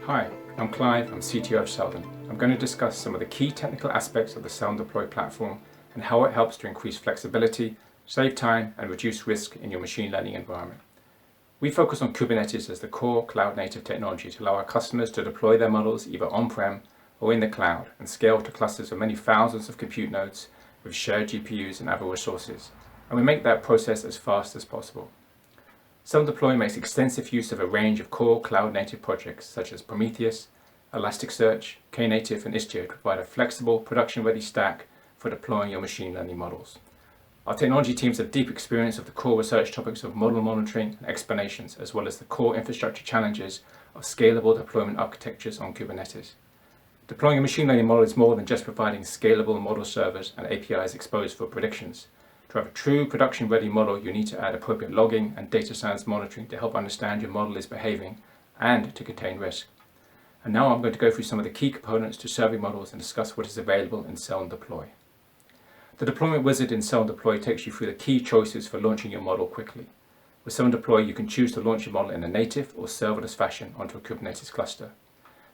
Hi, I'm Clive, I'm CTO of Seldon. I'm going to discuss some of the key technical aspects of the Seldon Deploy platform and how it helps to increase flexibility, save time, and reduce risk in your machine learning environment. We focus on Kubernetes as the core cloud-native technology to allow our customers to deploy their models either on-prem or in the cloud and scale to clusters of many thousands of compute nodes with shared GPUs and other resources. And we make that process as fast as possible. Seldon Deploy makes extensive use of a range of core cloud-native projects such as Prometheus, Elasticsearch, Knative, and Istio to provide a flexible, production-ready stack for deploying your machine learning models. Our technology teams have deep experience of the core research topics of model monitoring and explanations, as well as the core infrastructure challenges of scalable deployment architectures on Kubernetes. Deploying a machine learning model is more than just providing scalable model servers and APIs exposed for predictions. To have a true production-ready model, you need to add appropriate logging and data science monitoring to help understand your model is behaving and to contain risk. And now I'm going to go through some of the key components to serving models and discuss what is available in Seldon Deploy. The deployment wizard in Seldon Deploy takes you through the key choices for launching your model quickly. With Seldon Deploy, you can choose to launch your model in a native or serverless fashion onto a Kubernetes cluster.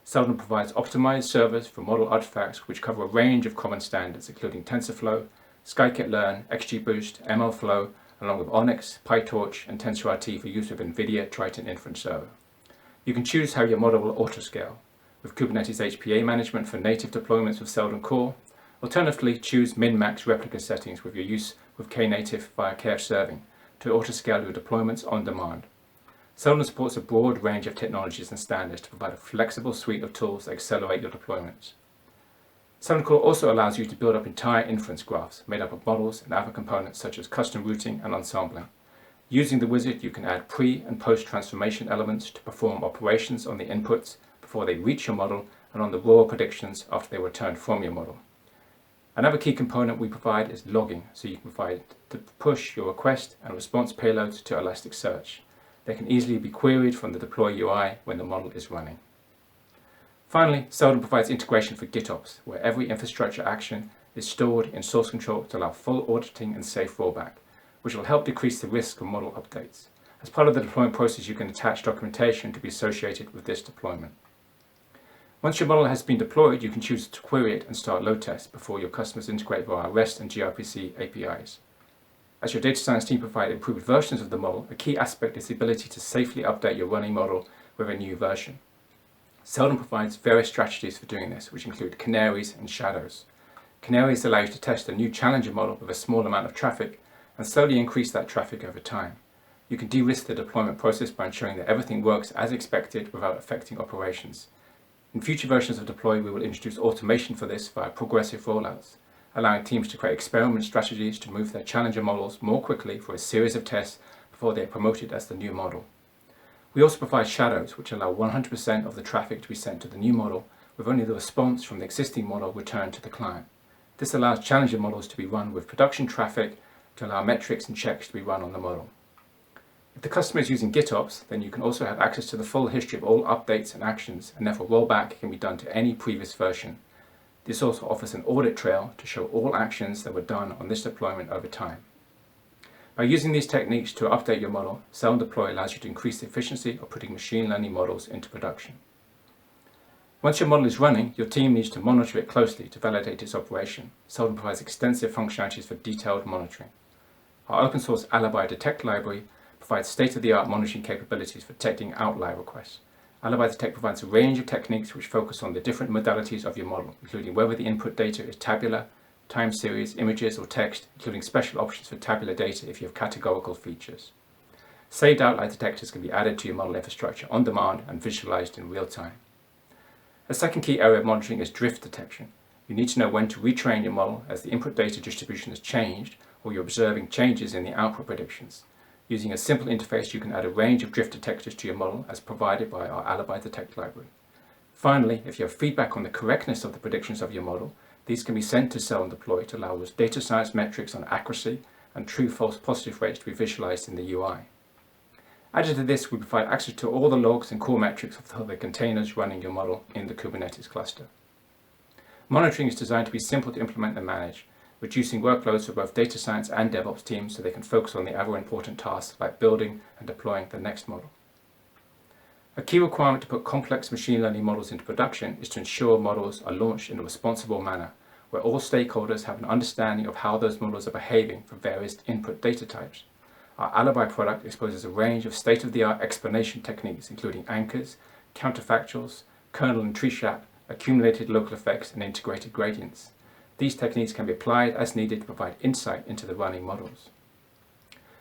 Seldon provides optimized servers for model artifacts which cover a range of common standards, including TensorFlow, scikit-learn, XGBoost, MLflow, along with Onyx, PyTorch, and TensorRT for use with NVIDIA Triton Inference Server. You can choose how your model will autoscale, with Kubernetes HPA management for native deployments with Seldon Core. Alternatively, choose min-max replica settings with your use with Knative via KF serving to autoscale your deployments on demand. Seldon supports a broad range of technologies and standards to provide a flexible suite of tools that accelerate your deployments. Seldon Core also allows you to build up entire inference graphs made up of models and other components such as custom routing and ensembling. Using the wizard, you can add pre- and post-transformation elements to perform operations on the inputs before they reach your model and on the raw predictions after they return from your model. Another key component we provide is logging, so you can provide to push your request and response payloads to Elasticsearch. They can easily be queried from the deploy UI when the model is running. Finally, Seldon provides integration for GitOps, where every infrastructure action is stored in source control to allow full auditing and safe rollback, which will help decrease the risk of model updates. As part of the deployment process, you can attach documentation to be associated with this deployment. Once your model has been deployed, you can choose to query it and start load tests before your customers integrate via REST and gRPC APIs. As your data science team provide improved versions of the model, a key aspect is the ability to safely update your running model with a new version. Seldon provides various strategies for doing this, which include canaries and shadows. Canaries allow you to test a new challenger model with a small amount of traffic and slowly increase that traffic over time. You can de-risk the deployment process by ensuring that everything works as expected without affecting operations. In future versions of Deploy, we will introduce automation for this via progressive rollouts, allowing teams to create experiment strategies to move their challenger models more quickly for a series of tests before they are promoted as the new model. We also provide shadows, which allow 100% of the traffic to be sent to the new model, with only the response from the existing model returned to the client. This allows challenger models to be run with production traffic to allow metrics and checks to be run on the model. If the customer is using GitOps, then you can also have access to the full history of all updates and actions, and therefore rollback can be done to any previous version. This also offers an audit trail to show all actions that were done on this deployment over time. By using these techniques to update your model, Seldon Deploy allows you to increase the efficiency of putting machine learning models into production. Once your model is running, your team needs to monitor it closely to validate its operation. Seldon provides extensive functionalities for detailed monitoring. Our open source Alibi Detect library provides state-of-the-art monitoring capabilities for detecting outlier requests. Alibi Detect provides a range of techniques which focus on the different modalities of your model, including whether the input data is tabular, time series, images, or text, including special options for tabular data if you have categorical features. Saved outlier detectors can be added to your model infrastructure on demand and visualized in real time. A second key area of monitoring is drift detection. You need to know when to retrain your model as the input data distribution has changed or you're observing changes in the output predictions. Using a simple interface, you can add a range of drift detectors to your model as provided by our Alibi Detect library. Finally, if you have feedback on the correctness of the predictions of your model, these can be sent to Seldon Deploy to allow those data science metrics on accuracy and true-false positive rates to be visualized in the UI. Added to this, we provide access to all the logs and core metrics of the containers running your model in the Kubernetes cluster. Monitoring is designed to be simple to implement and manage, reducing workloads for both data science and DevOps teams so they can focus on the other important tasks like building and deploying the next model. A key requirement to put complex machine learning models into production is to ensure models are launched in a responsible manner, where all stakeholders have an understanding of how those models are behaving for various input data types. Our Alibi product exposes a range of state-of-the-art explanation techniques, including anchors, counterfactuals, kernel and tree trap, accumulated local effects, and integrated gradients. These techniques can be applied as needed to provide insight into the running models.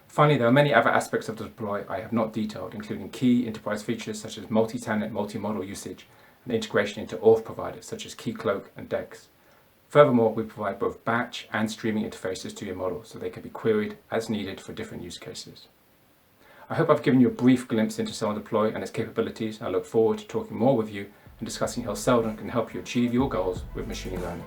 Finally, there are many other aspects of the deploy I have not detailed, including key enterprise features such as multi-tenant, multi-model usage, and integration into auth providers such as Keycloak and Dex. Furthermore, we provide both batch and streaming interfaces to your model so they can be queried as needed for different use cases. I hope I've given you a brief glimpse into Seldon Deploy and its capabilities, and I look forward to talking more with you and discussing how Seldon can help you achieve your goals with machine learning.